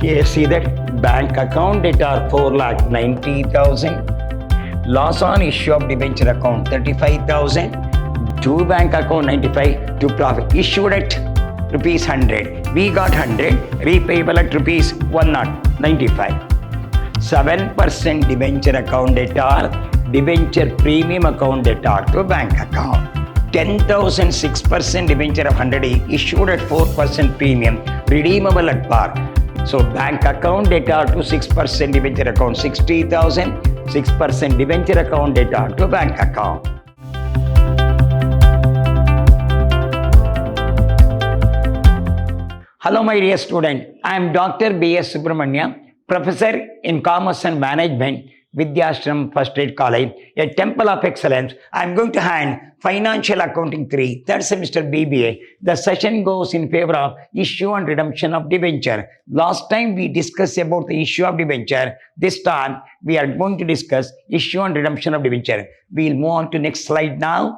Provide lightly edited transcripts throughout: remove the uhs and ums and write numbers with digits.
Here see that bank account data are 4,90,000. Loss on issue of debenture account 35,000. To bank account 95 to profit. Issued at rupees 100. We got 100. Repayable at rupees 195. 7% debenture account data are debenture premium account data to bank account. 10,000 6% debenture of 100 issued at 4% premium, redeemable at par. So bank account data to 6% debenture account 60,000, 6% debenture account data to bank account. Hello my dear student, I am Dr. B.S. Subramania, Professor in Commerce and Management, Vidyashram First Aid College, a temple of excellence. I am going to hand Financial Accounting 3, third semester BBA. The session goes in favor of issue and redemption of debenture. Last time we discussed about the issue of debenture. This time we are going to discuss issue and redemption of debenture. We will move on to next slide now.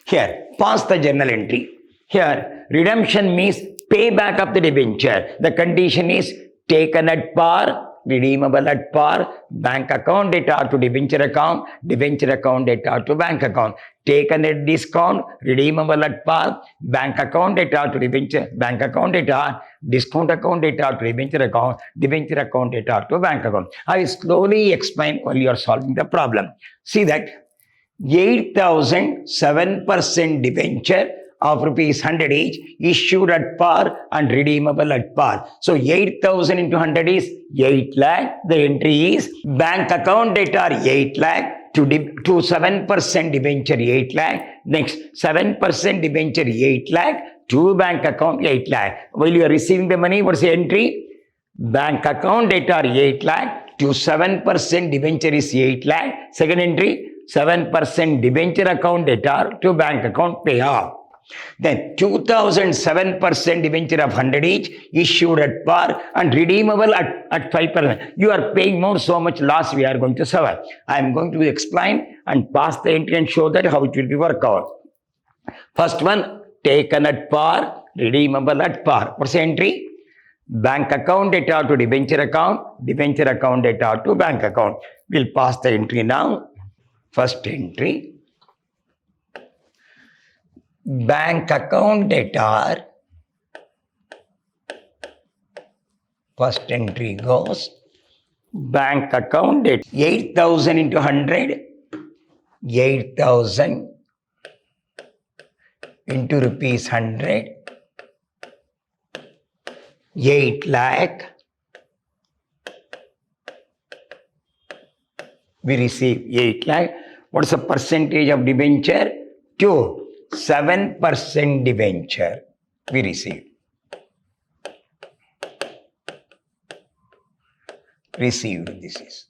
Here, pass the journal entry. Here, redemption means payback of the debenture. The condition is taken at par, redeemable at par, bank account data to debenture account data to bank account, taken at discount, redeemable at par, bank account data to debenture, bank account data, discount account data to debenture account data to bank account. I will slowly explain while you are solving the problem. See that 8,000 7% debenture of rupees 100 each issued at par and redeemable at par. So 8,000 into 100 is 8 lakh. The entry is bank account data 8 lakh to 7% debenture 8 lakh. Next 7% debenture 8 lakh to bank account 8 lakh. While you are receiving the money, what's the entry? Bank account data 8 lakh to 7% debenture is 8 lakh. Second entry 7% debenture account data to bank account payoff. Then 2,007% debenture of 100 each issued at par and redeemable at 5%. You are paying more, so much loss we are going to suffer. I am going to explain and pass the entry and show that how it will be worked out. First one, taken at par, redeemable at par. What's the entry? Bank account data to debenture account data to bank account. We'll pass the entry now. First entry. Bank account data, first entry goes, bank account data, 8,000 into 100, 8,000 into rupees 100, 8 lakh, we receive 8 lakh. What's the percentage of debenture? 2. 7% debenture we receive. Received, this is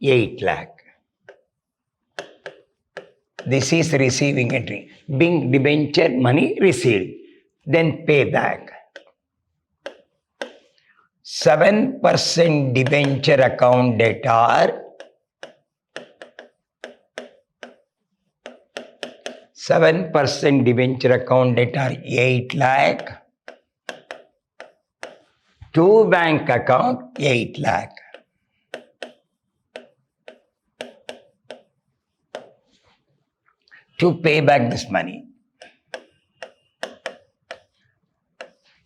8 lakh. This is receiving entry. Being debenture money received. Then payback. 7% debenture account data. 7% debenture account data 8 lakh to bank account 8 lakh. To pay back this money.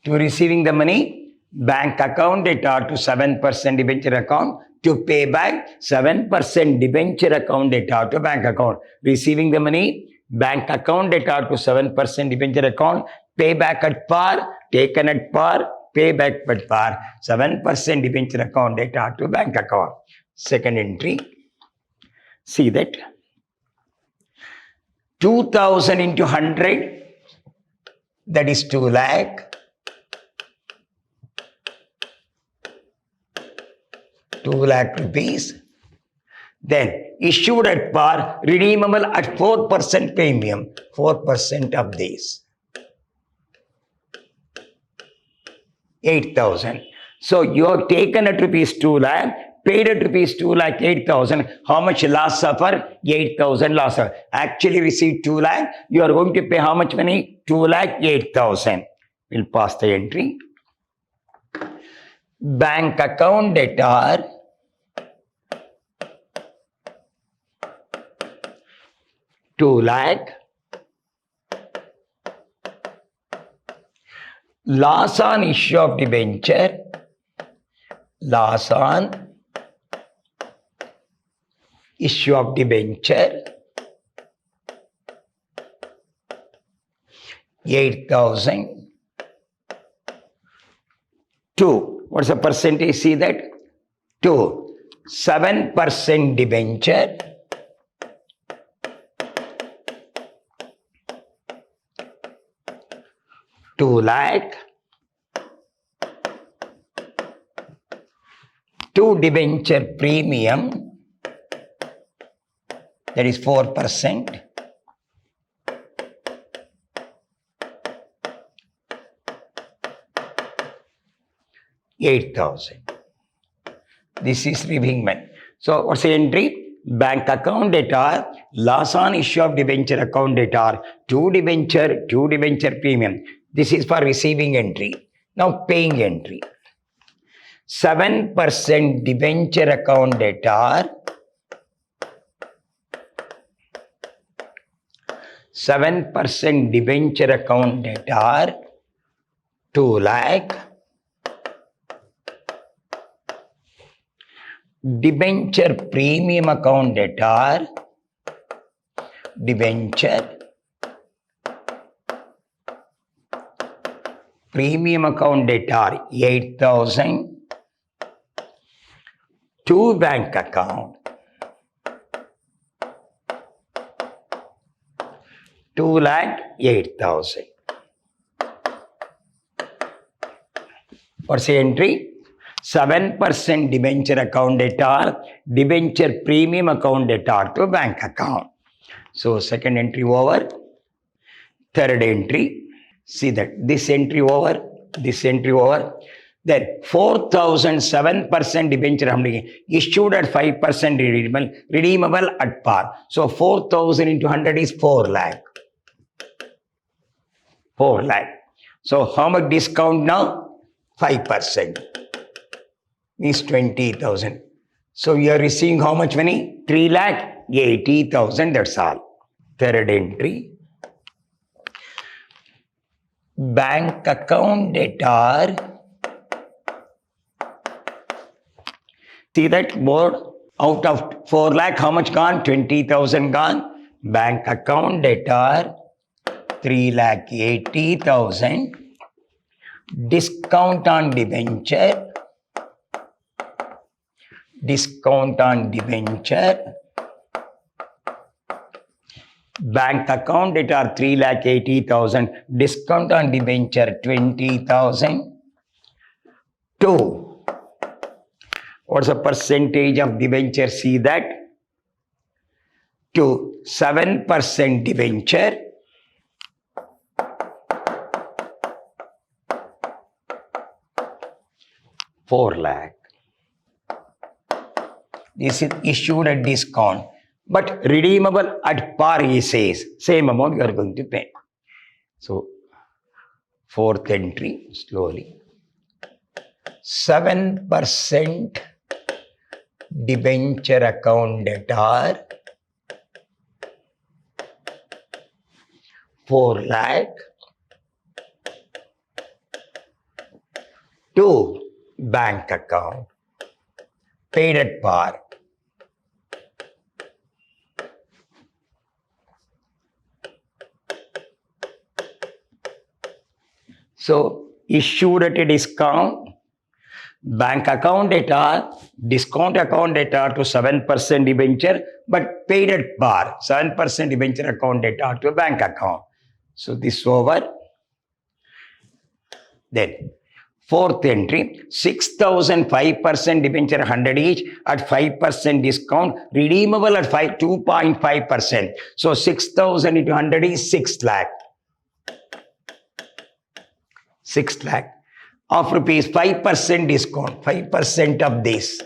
To receiving the money, bank account data to 7% debenture account to pay back 7% debenture account data to bank account. Receiving the money, bank account data to 7% debenture account, pay back at par, taken at par, pay back at par, 7% debenture account data to bank account. Second entry, see that 2,000 into 100, that is 2 lakh, 2 lakh rupees. Then issued at par, redeemable at 4% premium, 4% of this. 8,000. So you have taken at rupees 2 lakh, paid at rupees 2 lakh 8,000. How much loss suffer? 8,000 loss suffer. Actually received 2 lakh. You are going to pay how much money? 2 lakh 8,000. We'll pass the entry. bank account debtor ₹2 lakh, loss on issue of debenture, loss on issue of debenture 8,000. 2, what's the percentage? See that? 2, 7% debenture, ₹2 lakh, 2 debenture premium, that is 4%, $8,000. This is repayment. So what's the entry? Bank account debtor, loss on issue of debenture account debtor, 2 debenture premium. This is for receiving entry. Now paying entry. 7% debenture account debtor, 7% debenture account debtor, $2 lakh. Debenture premium account debtor, debenture premium account debtor 8,000. To bank account, $2,08,000. What's the entry? 7% debenture account debtor, debenture premium account debtor to bank account. So second entry over. Third entry, see that this entry over, this entry over. Then 4,007% debenture issued at 5% redeemable at par. So 4,000 into 100 is 4 lakh. 4 lakh. So how much discount now? 5%. Is 20,000. So you are receiving how much money? 3,80,000. That's all. Third entry. Bank account debtor. See that board? Out of 4 lakh, how much gone? 20,000 gone. Bank account debtor 3,80,000. Discount on debenture. Discount on debenture. Bank account debtor 3,80,000. Discount on debenture 20,000. 2. What's the percentage of debenture? See that? 2. 7% debenture. $4 lakh. This is issued at discount, but redeemable at par, he says. Same amount you are going to pay. So, fourth entry, slowly. 7% debenture account debtor, 4 lakh. 2. Bank account, paid at par. So, issued at a discount, bank account debtor, discount account debtor to 7% debenture, but paid at par, 7% debenture account debtor to bank account. So, this over. Then, fourth entry, 6,005% debenture 100 each at 5% discount, redeemable at 2.5%. So, 6,000 into 100 is 6 lakh. 6 lakh of rupees 5% discount, 5% of this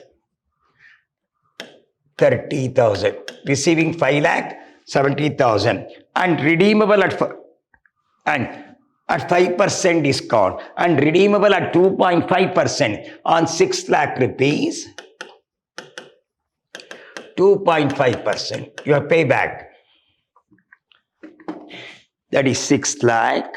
30,000, receiving 5 lakh 70,000 and redeemable at and at 5% discount and redeemable at 2.5% on 6 lakh rupees. 2.5% your payback. That is 6 lakh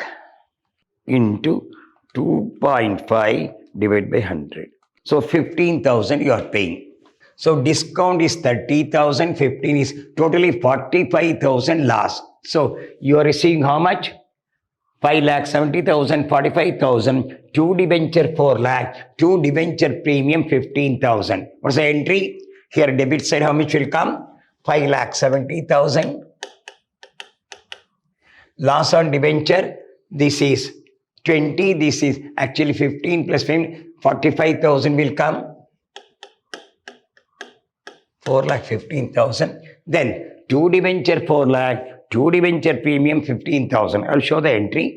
into 2.5 divided by 100. So 15,000 you are paying. So discount is 30,000, 15 is totally 45,000 loss. So you are receiving how much? 5 lakh 70,000, 45,000, 2 debenture 4 lakh, 2 debenture premium 15,000. What's the entry? Here debit side how much will come? 5 lakh 70,000. Loss on debenture, this is 20, this is actually 15 plus 15, 45,000 will come. 4 lakh 15,000. Then 2 debenture 4 lakh, 2 debenture premium 15,000. I'll show the entry.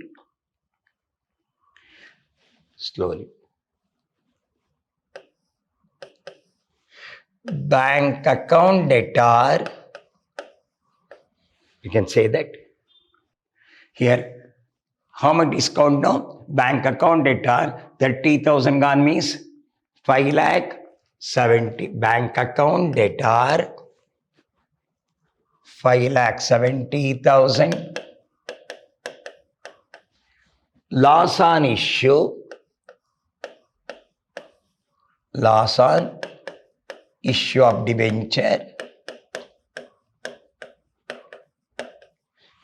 Slowly. Bank account debtor. You can say that. Here, how much discount now? Bank account debtor, 30,000 gone means 5 lakh 70. Bank account debtor, 5 lakh 70,000. Loss on issue. Loss on issue of debenture.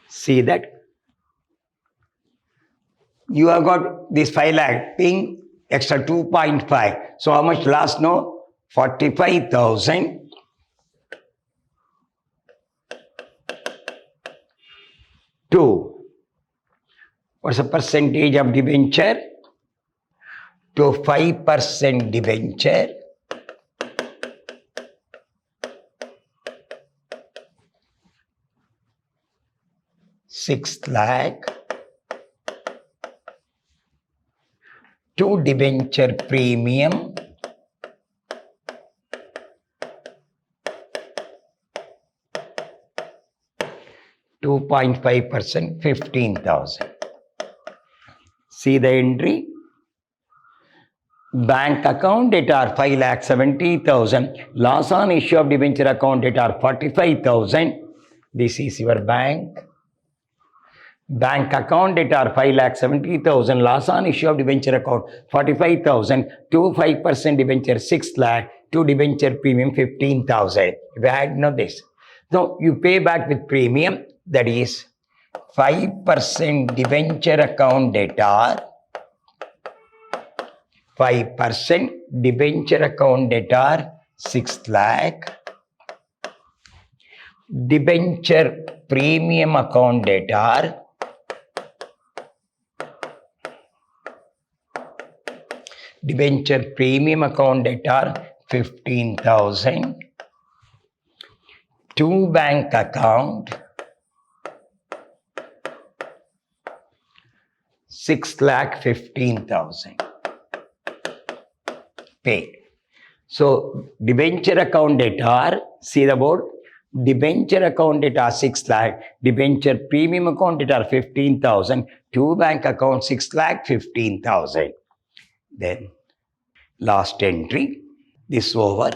See that? You have got this 5 lakh paying extra 2.5. So how much loss now? 45,000. To what's the percentage of debenture? To 5% debenture. 6 lakh. To debenture premium. (2.5%) 15,000. See the entry. Bank account debtor 5 lakh 70,000. Loss on issue of debenture account debtor 45,000. This is your bank. Bank account debtor 5 lakh 70,000. Loss on issue of debenture account 45,000. To 5% debenture 6 lakh. To debenture premium 15,000. If I had know this. So you pay back with premium. That is 5% debenture account debtor. 5% debenture account debtor 6 lakh. Debenture premium account debtor. Debenture premium account debtor 15,000. To bank account 6 lakh 15,000. Paid. So debenture account debtor, see the board. Debenture account debtor 6 lakh. Debenture premium account debtor 15,000. To bank account 6 lakh 15,000. Then last entry. This over.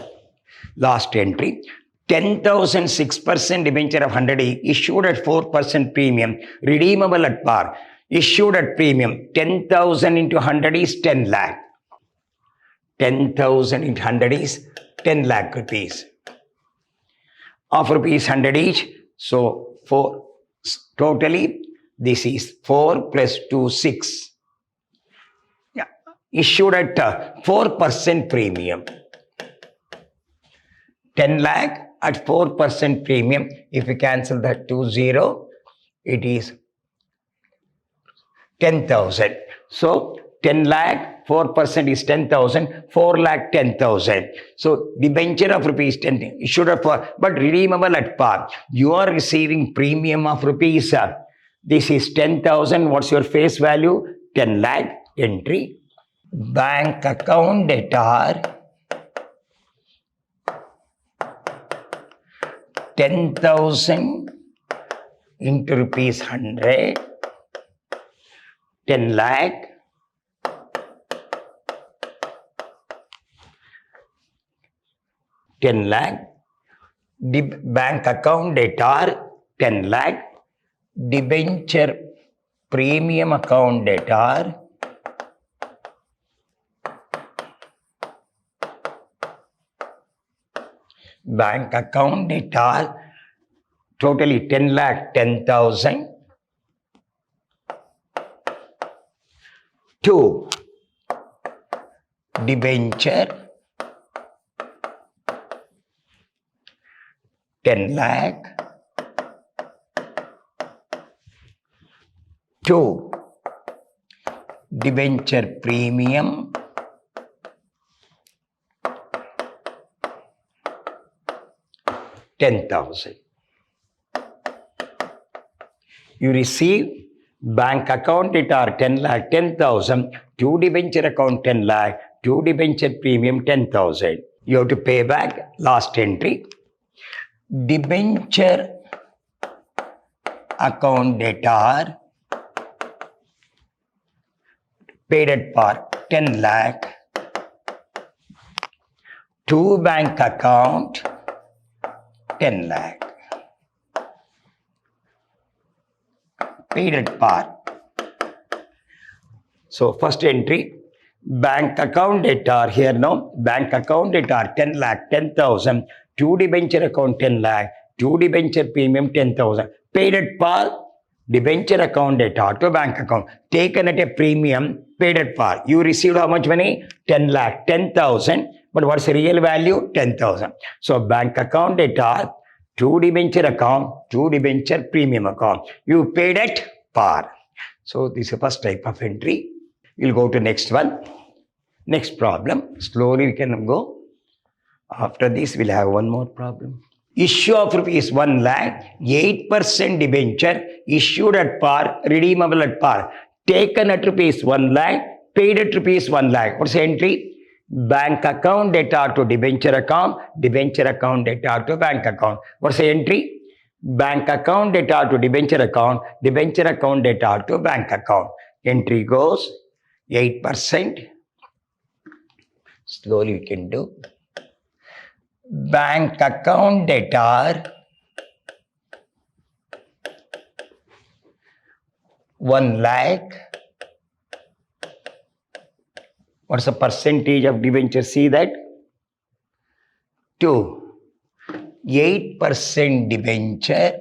Last entry. 10,000 6% debenture of 100 issued at 4% premium, redeemable at par, issued at premium. 10,000 into 100 is 10 lakh. 10,000 into 100 is 10 lakh rupees. Of rupees 100 each. So 4. Totally this is 4 plus 2 6. Yeah. Issued at 4% premium. 10 lakh at 4% premium. If you cancel that 20, it is 10,000. So 10 lakh, 4% is 10,000, 4 lakh 10,000. So debenture of rupees 10 issued at par, but redeemable at par. You are receiving premium of rupees. This is 10,000. What's your face value? 10 lakh. Entry. Bank account debtor 10,000 into rupees 100. 10 lakh. Bank account debt are 10 lakh. Debenture premium account debt are bank account debt are totally 10 lakh 10,000. 2. Debenture 10 lakh. 2. Debenture premium 10,000. You receive bank account debt are 10 lakh 10,000, 2 debenture account 10 lakh, 2 debenture premium 10,000. You have to pay back last entry. Debenture account debt are paid at par 10 lakh. 2 bank account 10 lakh. Paid at par. So first entry, bank account debt are here now. Bank account debt are 10 lakh 10,000. 2 debenture account 10 lakh. 2 debenture premium 10,000. Paid at par. Debenture account debt are to bank account. Taken at a premium, paid at par. You received how much money? 10 lakh 10,000. But what's the real value? 10,000. So bank account debt are 2 debenture account, 2 debenture premium account. You paid at par. So this is the first type of entry. We'll go to next one. Next problem. Slowly we can go. After this, we'll have one more problem. Issue of rupees 1 lakh, 8% debenture issued at par, redeemable at par. Taken at rupees 1 lakh, paid at rupees 1 lakh. What's the entry? Bank account debt are to debenture account debt are to bank account. What's the entry? Bank account debt are to debenture account debt are to bank account. Entry goes 8%. Slowly we can do. Bank account debt are 1 lakh. What's the percentage of debenture? See that? 2. 8% debenture.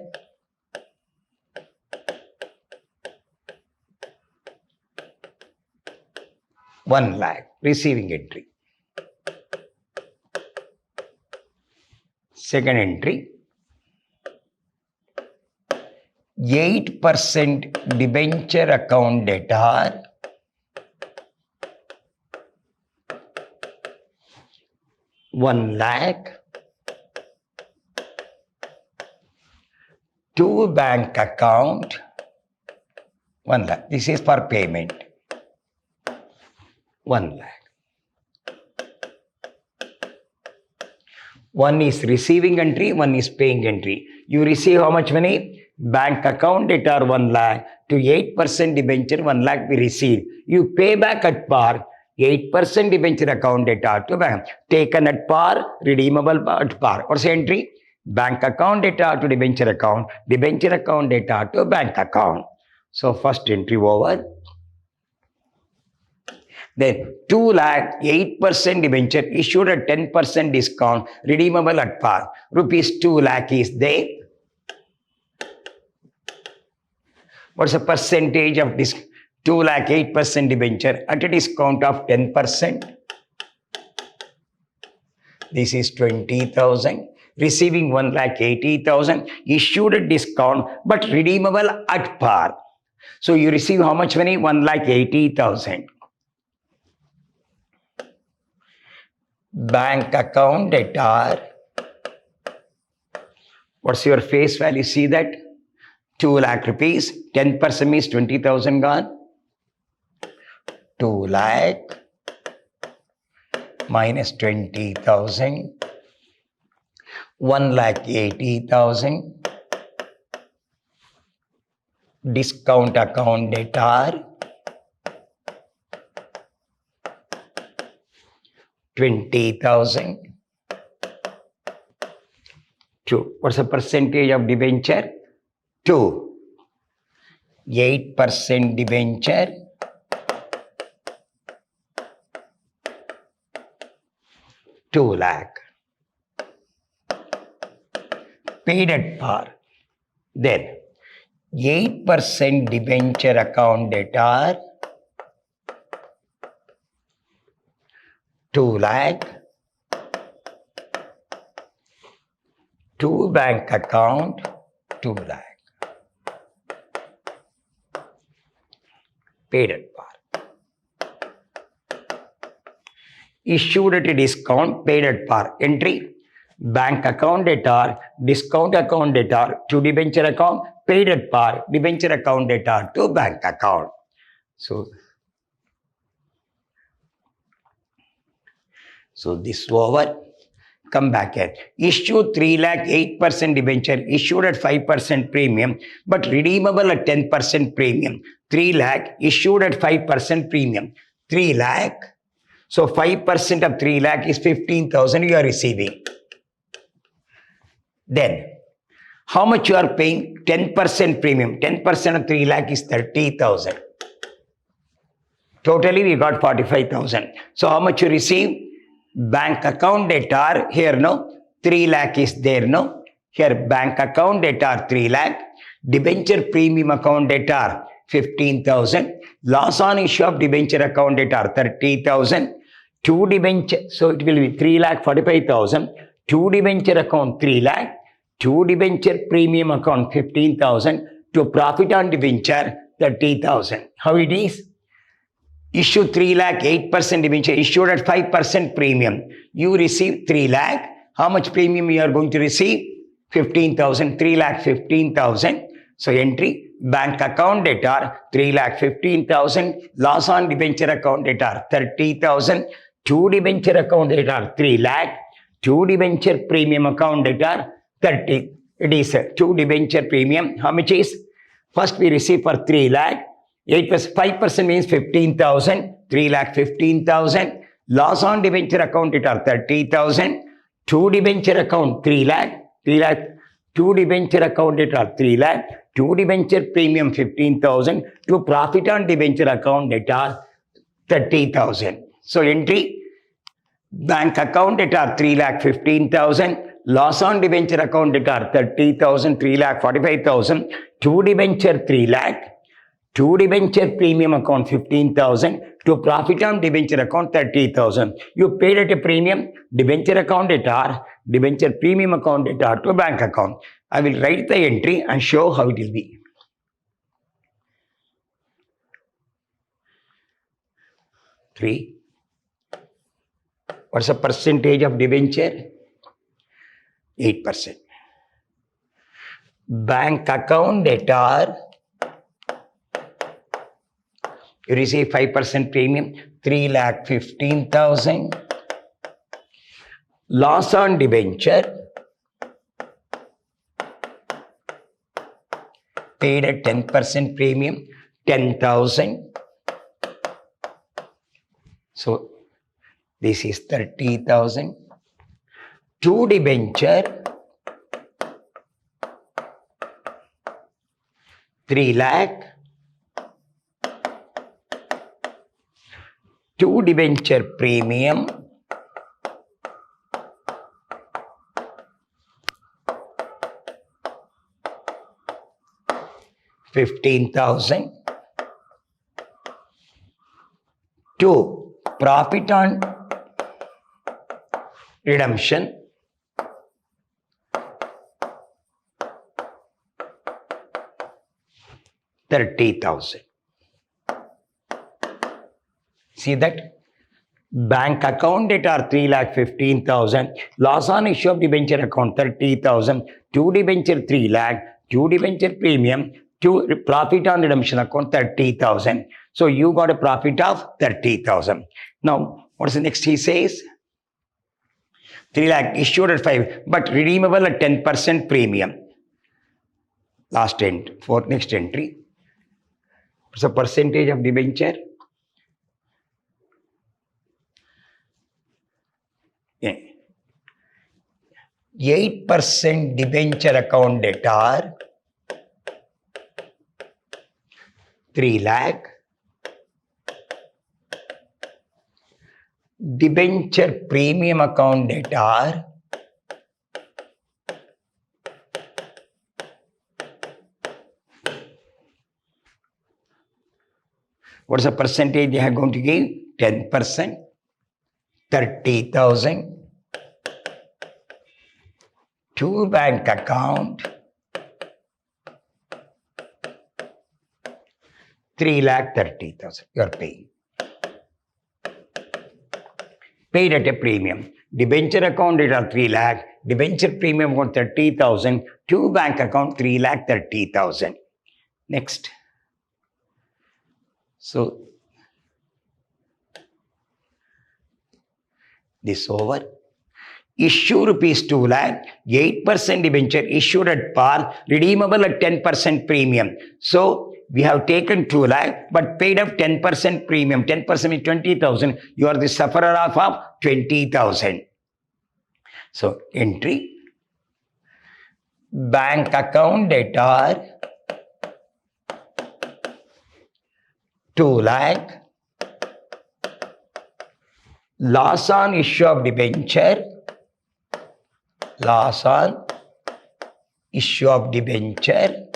One lakh. Receiving entry. Second entry. 8% debenture account debt are 1 lakh. 2 bank account 1 lakh. This is for payment. 1 lakh. One is receiving entry, one is paying entry. You receive how much money? Bank account debt are 1 lakh. To 8% debenture 1 lakh we receive. You pay back at par. 8% debenture account debt are to bank. Taken at par, redeemable at par. What's the entry? Bank account debt are to debenture account debt are to bank account. So first entry over. Then 2 lakh 8% debenture issued at 10% discount, redeemable at par. Rupees 2 lakh is there. What's the percentage of this 2 lakh 8% debenture at a discount of 10%? This is 20,000. Receiving 1 lakh 80,000. Issued at discount but redeemable at par. So you receive how much money? 1 lakh 80,000. Bank account debt are, what's your face value? See that? 2 lakh rupees, 10% means 20,000 gone. 2 lakh minus 20,000, 1 lakh 80,000. Discount account debt are 20,000. 2. What's the percentage of debenture? 2. 8% debenture. 2 lakh. Paid at par. Then 8% debenture account debtor 2 lakh. 2 bank account 2 lakh. Paid at par. Issued at a discount, paid at par. Entry: bank account debtor, discount account debtor to debenture account, paid at par, debenture account debtor to bank account. So this over. Come back here. Issued 3 lakh 8% debenture, issued at 5% premium, but redeemable at 10% premium. 3 lakh issued at 5% premium. 3 lakh. So 5% of 3 lakh is 15,000 you are receiving. Then how much you are paying? 10% premium. 10% of 3 lakh is 30,000. Totally we got 45,000. So how much you receive? Bank account debtor, here no, 3 lakh is there no. Here bank account debtor 3 lakh, debenture premium account debtor 15,000, loss on issue of debenture account debtor 30,000, 2 debenture, so it will be 3 lakh 45,000, 2 debenture account 3 lakh, 2 debenture premium account 15,000, to profit on debenture 30,000. How it is? Issue 3 lakh 8% debenture, issued at 5% premium. You receive 3 lakh. How much premium you are going to receive? 15,000. 3 lakh 15,000. So entry: bank account debtor 3 lakh 15,000, loss on debenture account debtor 30,000, 2 debenture account debtor 3 lakh, 2 debenture premium account debtor 30. It is 2 debenture premium. How much is? First we receive for 3 lakh. 8 plus 5% means 15,000, 3 lakh 15,000, loss on debenture account debtor 30,000, 2 debenture account 3 lakh, 2 debenture account debtor 3 lakh, 2 debenture premium 15,000, to profit on debenture account debtor 30,000. So entry: bank account debtor 3 lakh 15,000, loss on debenture account debtor 30,000, 3 lakh 45,000, 2 debenture 3 lakh, 2 debenture premium account 15,000, to profit on debenture account 30,000. You paid at a premium, debenture account debtor, debenture premium account debtor to bank account. I will write the entry and show how it will be. 3. What's the percentage of debenture? 8%. Bank account debtor, you receive 5% premium, 3 lakh 15,000. Loss on debenture, paid at 10% premium, 10,000. So this is 30,000. 2 debenture, 3 lakh. 2 debenture premium, 15,000. 2 profit on redemption, 30,000. See that? Bank account debtor 3 lakh 15,000, loss on issue of debenture account 30,000, 2 debenture 3 lakh, 2 debenture premium, 2 profit on redemption account 30,000. So you got a profit of 30,000. Now what's the next he says? 3 lakh issued at 5, but redeemable at 10% premium. Last end, for next entry. What's the percentage of debenture? 8% debenture account debtor 3 lakh. Debenture premium account debtor what's the percentage they are going to give? 10%, 30,000. To bank account 3,30,000 you are paying. Paid at a premium. Debenture account debtor 3 lakh, debenture premium about 30,000, to bank account 3,30,000. Next. So this over. Issue rupees 2 lakh, 8% debenture issued at par, redeemable at 10% premium. So we have taken 2 lakh but paid up 10% premium. 10% is 20,000. You are the sufferer of 20,000. So entry. Bank account debtor 2 lakh. Loss on issue of debenture. Loss on issue of debenture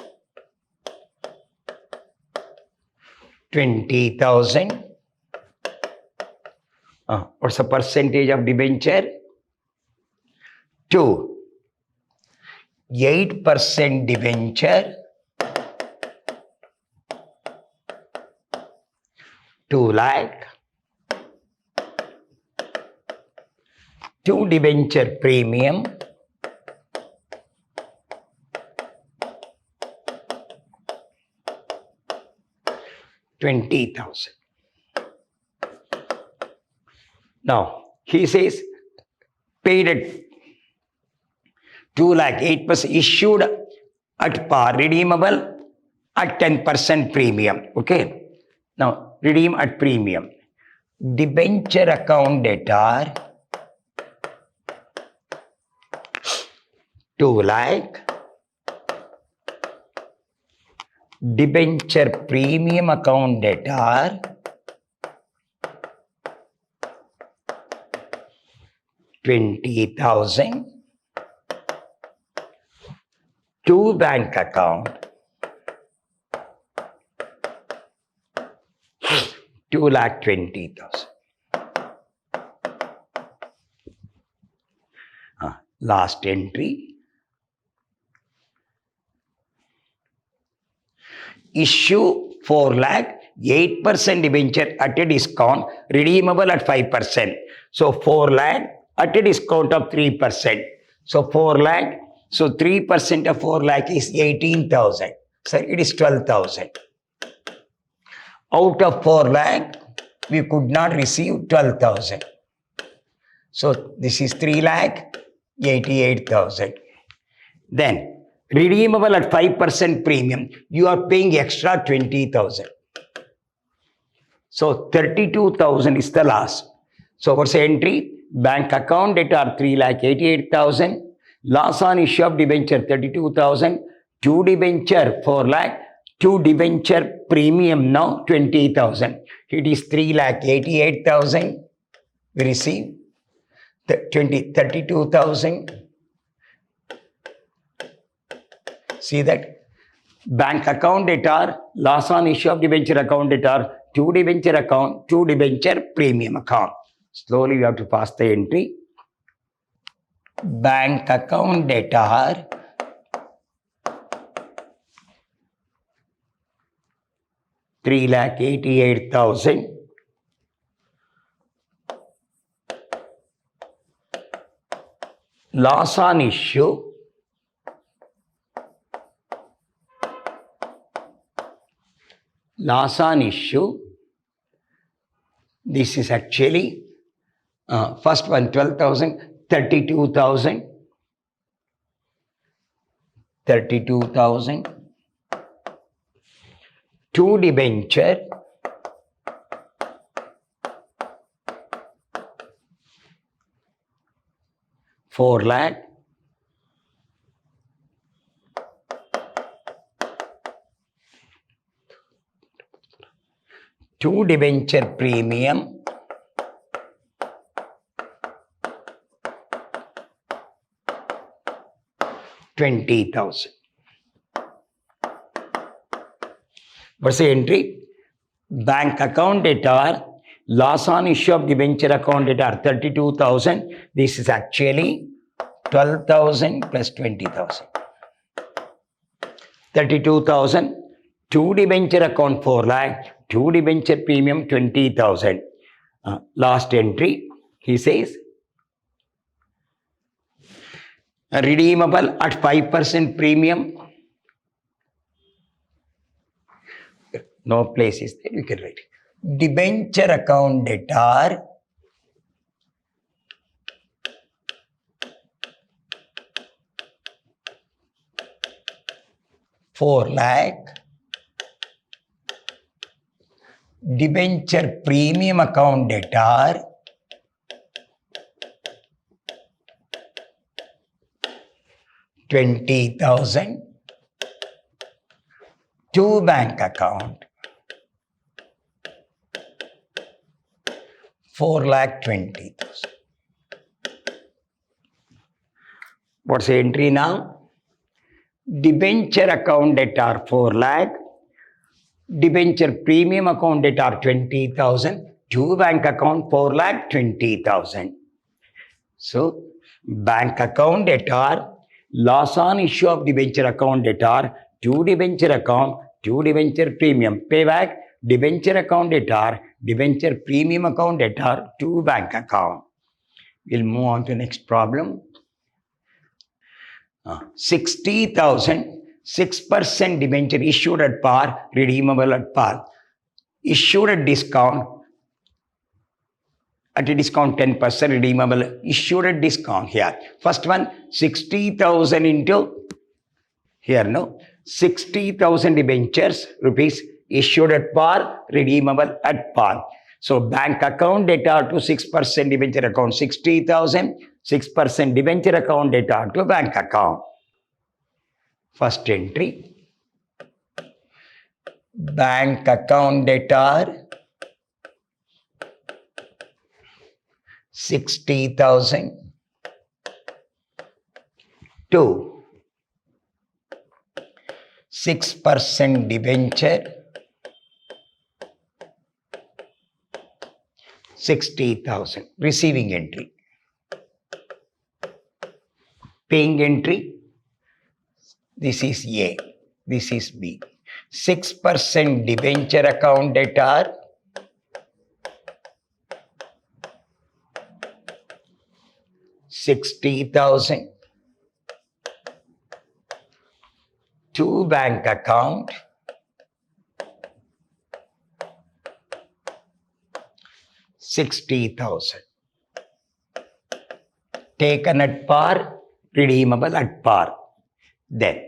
20,000. What's the percentage of debenture? 2. 8% debenture 2 lakh. 2 debenture premium 20,000. Now, he says paid at 2 lakh, 8% issued at par, redeemable at 10% premium. Okay. Now, redeem at premium. Debenture account debtor 2 lakh. Debenture premium account debtor 20,000. To bank account 2,20,000. Last entry. Issue 4 lakh, 8% debenture at a discount, redeemable at 5%. So 4 lakh at a discount of 3%. So 4 lakh, so 3% of 4 lakh is 18,000. So it is 12,000. Out of 4 lakh, we could not receive 12,000. So this is 3 lakh, 88,000. Then redeemable at 5% premium, you are paying extra 20,000. So 32,000 is the loss. So what's the entry? Bank account debtor 3,88,000. Loss on issue of debenture 32,000. To debenture 4 lakh. To debenture premium now 20,000. It is 3,88,000. We receive 32,000. See that? Bank account debtor, loss on issue of debenture account debtor, to debenture account, to debenture premium account. Slowly we have to pass the entry. Bank account debtor 3,88,000. Loss on issue this is actually first one 12,000, 32,000, 32,000. To debenture 4 lakh. Two debenture premium, 20,000. What's the entry? Bank account debtor, loss on issue of debenture account debtor 32,000. This is actually 12,000 plus 20,000. 32,000. Two debenture account 4 lakh. Two debenture premium 20,000. Last entry, he says, redeemable at 5% premium. No place is there, you can write. Debenture account debtor, ₹4 lakh. Debenture premium account debtor, $20,000. Two bank account, 4,20,000. What's the entry now? Debenture account debtor 4 lakh. Debenture premium account debtor 20,000. Two bank account 4,20,000. So bank account debtor, loss on issue of debenture account debtor, two debenture account, two debenture premium payback, debenture account debtor, debenture premium account debtor, two bank account. We'll move on to next problem. 60,000, 6% debenture issued at par, redeemable at par. Issued at discount, at a discount 10%, redeemable, issued at discount here. First one, 60,000 into, here no, 60,000 debentures, rupees, issued at par, redeemable at par. So bank account debtor to 6% debenture account 60,000, 6% debenture account debtor to bank account. First entry, bank account debtor 60,000 to 6% debenture 60,000. Receiving entry. Paying entry. This is A. This is B. 6% debenture account debtor, $60,000. Two bank account, $60,000. Taken at par, redeemable at par. Then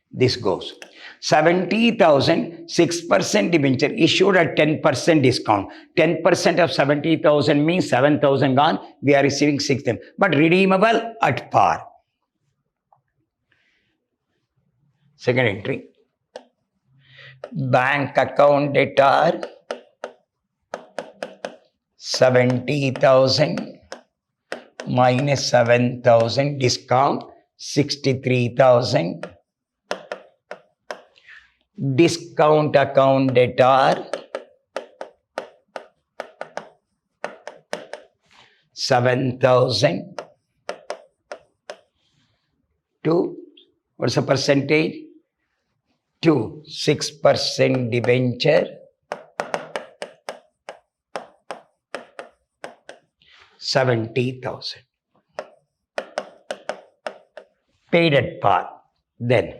this goes 70,000, 6% debenture issued at 10% discount. 10% of 70,000 means 7,000 gone. We are receiving 6,000, but redeemable at par. Second entry, bank account debtor 70,000 minus 7,000 discount 63,000. Discount account debtor 7,000 to, what's the percentage? To 6% debenture 70,000. Paid at par. Then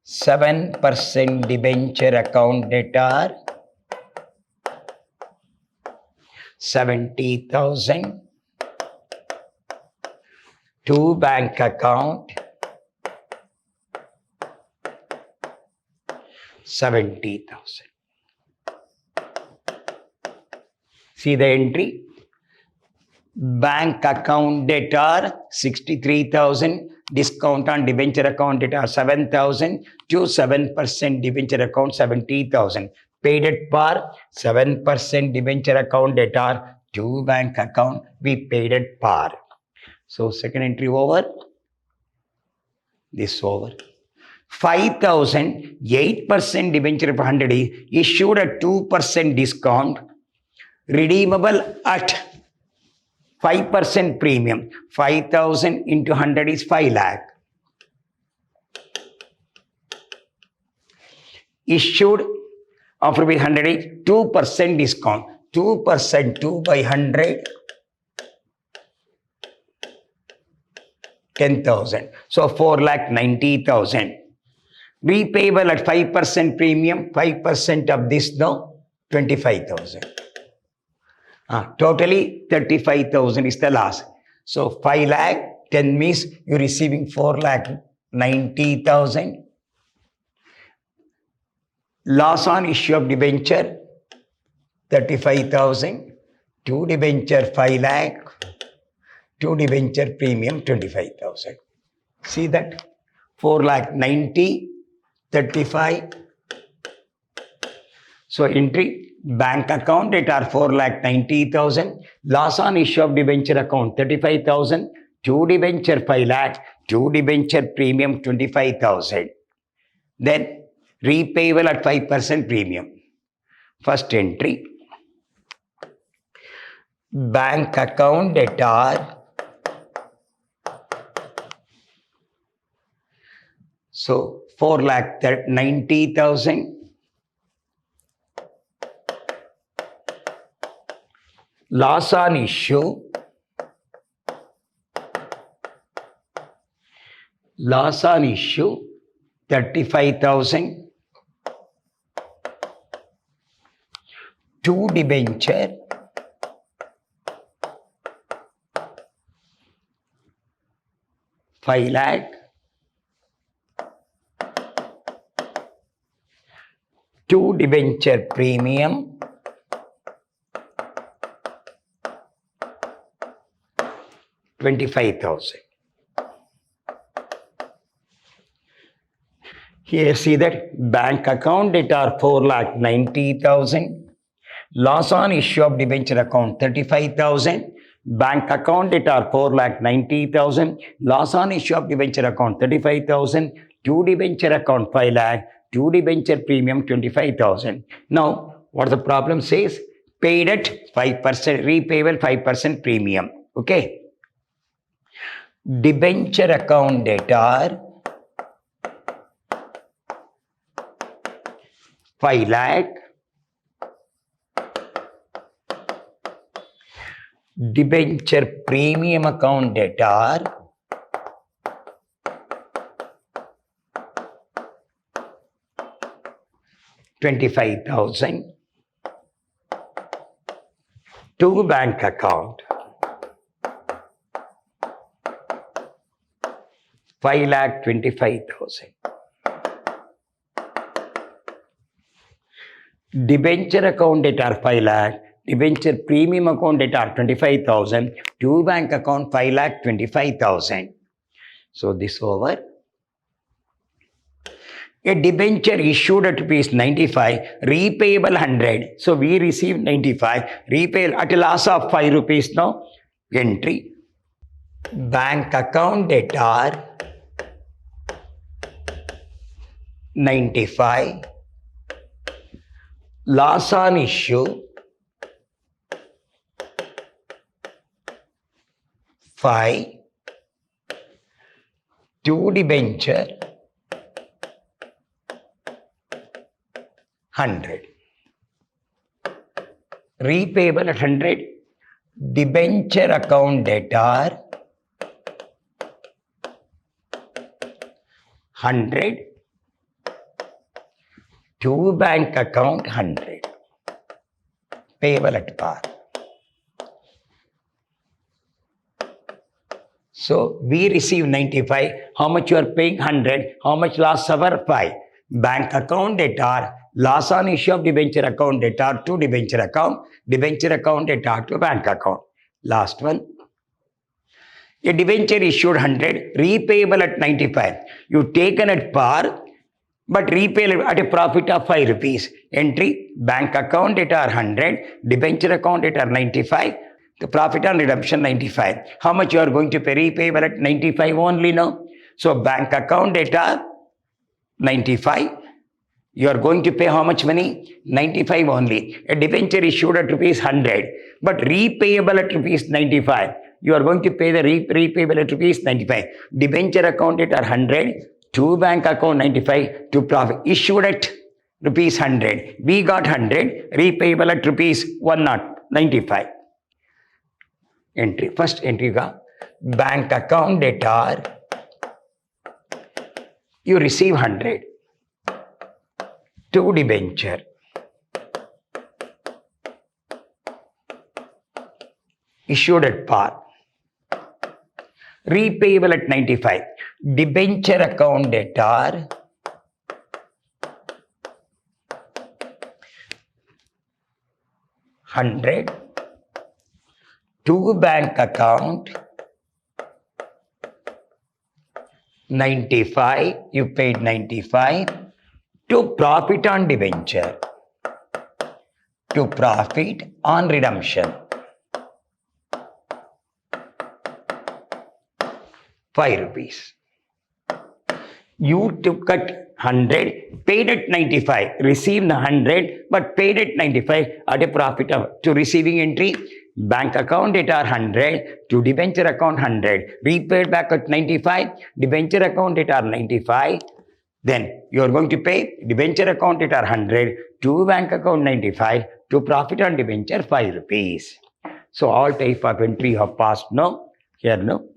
7% debenture account debtor 70,000. Two bank account 70,000. See the entry? Bank account debtor 63,000, discount on debenture account debtor 7,000, to 7% debenture account 70,000. Paid at par 7% debenture account debtor to bank account we paid at par. So second entry over, this over. 5,000, 8% debenture of 100 issued at 2% discount, redeemable at 5% premium. 5,000 into 100 is 5 lakh. Issued of rupees 100 is 2% discount. 2%, 2 by 100, 10,000. So 4,90,000. Repayable at 5% premium, 5% of this now, 25,000. Totally 35,000 is the loss. So 5 lakh, 10 means you're receiving 4,90,000. Loss on issue of debenture, 35,000. 2 debenture, 5 lakh. 2 debenture premium, 25,000. See that? 4,90,000, 35. So entry, bank account debtor 4,90,000, loss on issue of debenture account 35,000, 2 debenture 5 lakh, 2 debenture premium 25,000. Then repayable at 5% premium. First entry, bank account debtor. So 4,90,000. Loss on issue, loss on issue 35,000. 2 debenture, 5 lakh. 2 debenture premium, 25,000. Here see that bank account debtor 4,90,000, loss on issue of debenture account 35,000, bank account debtor 4,90,000, loss on issue of debenture account 35,000, 2 debenture account 5 lakh, 2 debenture premium 25,000. Now what the problem says? Paid at 5%, repayable 5% premium. Okay. Debenture account debtor 5 lakh, debenture premium account debtor 25,000 to bank account 5,25,000. Debenture account debtor 5 lakh, debenture premium account debtor 25,000, to bank account 5,25,000. So this over. A debenture issued at rupees 95, repayable 100. So we received 95, repayable at a loss of 5 rupees now. Entry, bank account debtor 95, loss on issue 5, 2 debenture 100, repayable at 100, debenture account debtor 100, to bank account 100, payable at par. So we receive 95. How much you are paying? 100. How much loss suffer? 5. Bank account debtor, loss on issue of debenture account debtor to debenture account debtor to bank account. Last one. A debenture issued 100, repayable at 95. You taken at par, but repayable at a profit of 5 rupees. Entry, bank account at 100, debenture account at 95, the profit on redemption 95. How much you are going to pay? Repayable at 95 only now. So bank account at 95. You are going to pay how much money? 95 only. A debenture issued at rupees 100, but repayable at rupees 95. You are going to pay the repayable at rupees 95. Debenture account at 100, to bank account 95, to profit. Issued at rupees 100. We got 100, repayable at rupees 195. Entry. First entry ka bank account data. You receive 100. To debenture. Issued at par. Repayable at 95. Debenture account data. $100. To bank account 95. You paid 95. To profit on debenture. To profit on redemption. 5 rupees. You took at 100, paid at 95, received 100, but paid at 95 at a profit of, to receiving entry, bank account at 100, to debenture account 100, repaid back at 95, debenture account at 95, then you are going to pay debenture account at 100, to bank account 95, to profit on debenture 5 rupees. So all type of entry have passed now, here no.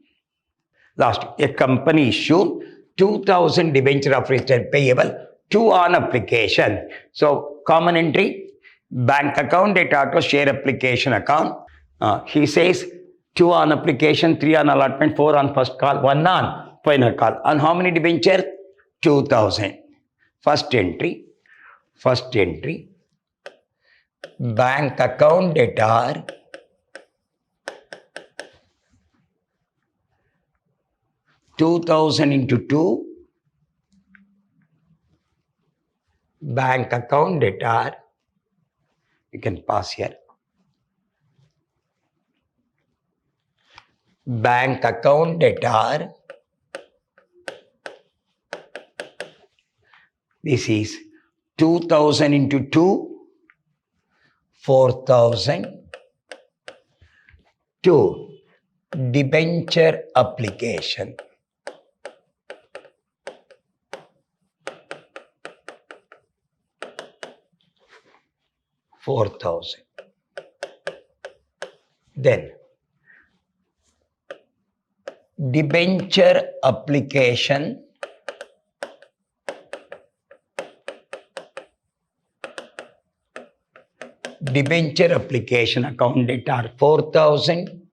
Last, a company issue 2000 debenture of return payable, 2 on application. So common entry, bank account at auto share application account. He says 2 on application, 3 on allotment, 4 on first call, 1 on final call. On how many debenture? 2000. First entry, bank account data. $2,000 into 2, bank account data, you can pass here. Bank account data, this is 2000 into 2, 4000, to debenture application. 4,000. Then debenture application account data 4,000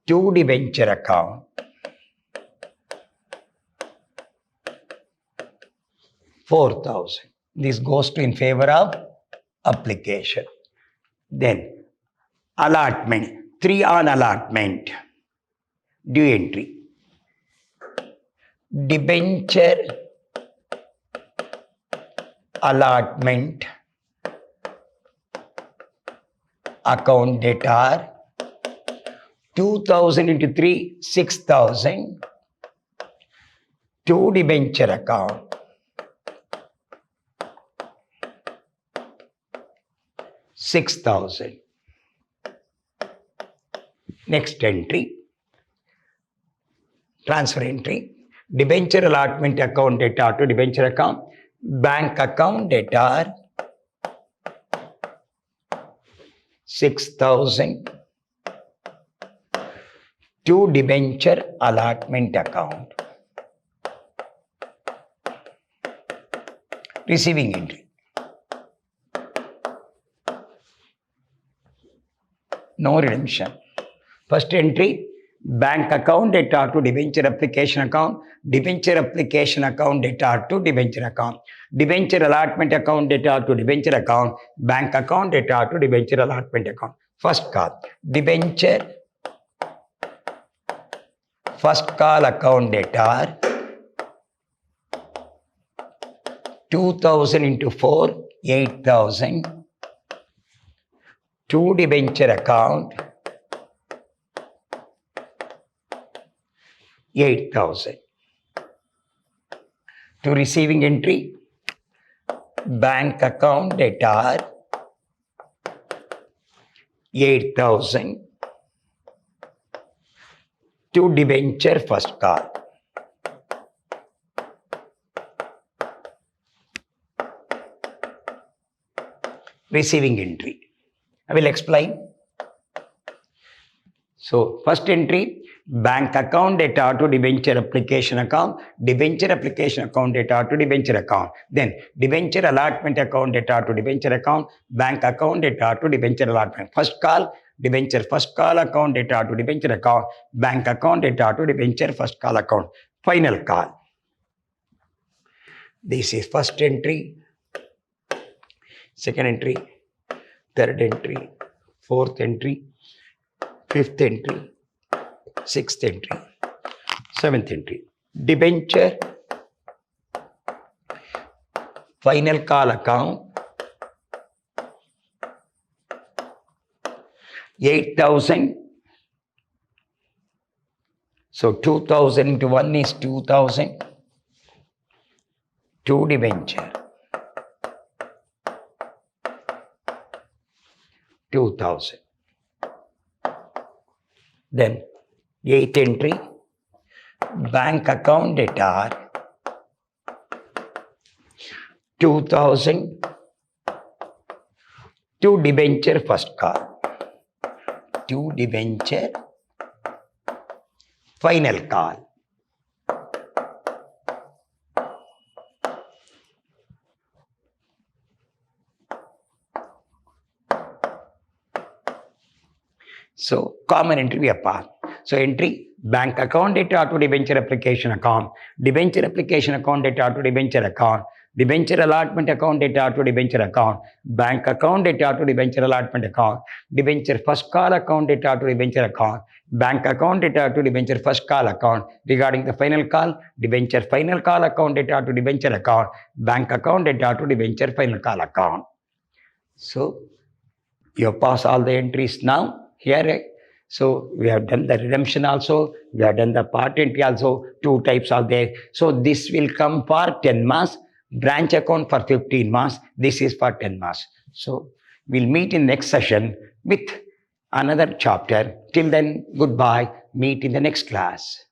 to debenture account 4,000. This goes to in favor of application. Then allotment, 3 on allotment, due entry. Debenture allotment account data 2000 into 3, 6,000 to debenture account 6,000. Next entry, transfer entry, debenture allotment account data to debenture account, bank account data 6,000 to debenture allotment account. Receiving entry. No redemption. First entry, bank account data to debenture application account, debenture application account data to debenture account, debenture allotment account data to debenture account, bank account data to debenture allotment account. First call, debenture first call account data 2000 into 4, 8000. To debenture account 8,000. To receiving entry, bank account data 8,000. To debenture first call. Receiving entry. I will explain. So, first entry, bank account data to debenture application account, debenture application account data to debenture account. Then, debenture allotment account data to debenture account, bank account data to debenture allotment. First call, debenture first call account data to debenture account, bank account data to debenture first call account. Final call. This is first entry, second entry, third entry, fourth entry, fifth entry, sixth entry, seventh entry. Debenture final call account 8,000. So 2,000 into 1 is 2,000. To debenture 2,000. Then 8th entry, bank account data 2,000. To debenture first call. To debenture final call. So, common entry we have passed. So, entry, bank account data to debenture application account, debenture application account data to debenture account, debenture allotment account data to debenture account, bank account data to debenture allotment account, debenture first call account data to debenture account, bank account data to debenture first call account. Regarding the final call, debenture final call account data to debenture account, bank account data to debenture final call account. So, you have passed all the entries now. Here, so we have done the redemption also, we have done the part entry also, 2 types are there. So this will come for 10 marks, branch account for 15 marks, this is for 10 marks. So we'll meet in next session with another chapter. Till then, goodbye, meet in the next class.